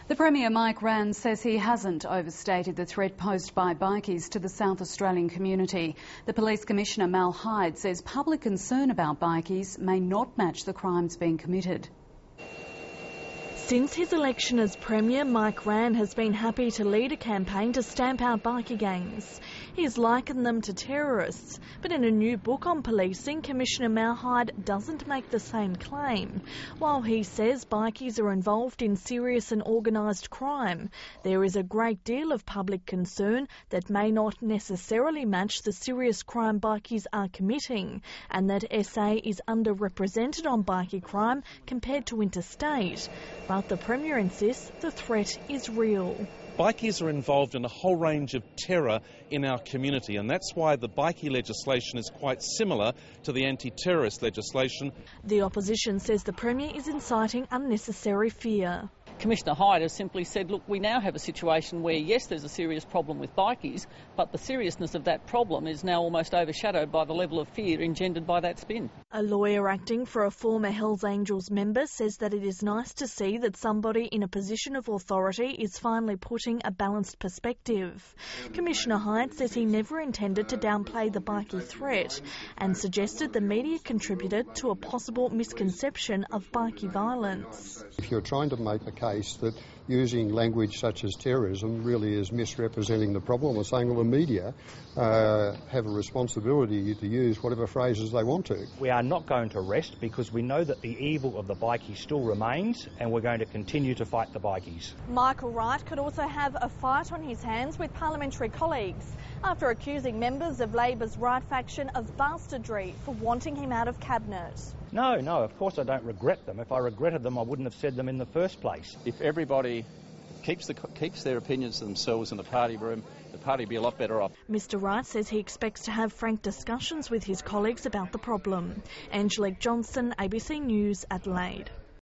The Premier Mike Rann says he hasn't overstated the threat posed by bikies to the South Australian community. The Police Commissioner Hyde says public concern about bikies may not match the crimes being committed. Since his election as Premier, Mike Rann has been happy to lead a campaign to stamp out bikie gangs. He's likened them to terrorists, but in a new book on policing, Commissioner Hyde doesn't make the same claim. While he says bikies are involved in serious and organised crime, there is a great deal of public concern that may not necessarily match the serious crime bikies are committing, and that SA is underrepresented on bikie crime compared to interstate. But the Premier insists the threat is real. Bikies are involved in a whole range of terror in our community, and that's why the bikie legislation is quite similar to the anti-terrorist legislation. The opposition says the Premier is inciting unnecessary fear. Commissioner Hyde has simply said, look, we now have a situation where, yes, there's a serious problem with bikies, but the seriousness of that problem is now almost overshadowed by the level of fear engendered by that spin. A lawyer acting for a former Hells Angels member says that it is nice to see that somebody in a position of authority is finally putting a balanced perspective. Commissioner Hyde says he never intended to downplay the bikie threat and suggested the media contributed to a possible misconception of bikie violence. If you're trying to make a case that using language such as terrorism really is misrepresenting the problem, or saying, well, the media have a responsibility to use whatever phrases they want to. We are not going to rest because we know that the evil of the bikie still remains, and we're going to continue to fight the bikies. Michael Wright could also have a fight on his hands with parliamentary colleagues after accusing members of Labor's Wright faction of bastardry for wanting him out of cabinet. No, of course I don't regret them. If I regretted them, I wouldn't have said them in the first place. If everybody keeps their opinions to themselves in the party room, the party will be a lot better off. Mr Wright says he expects to have frank discussions with his colleagues about the problem. Angelique, ABC News, Adelaide.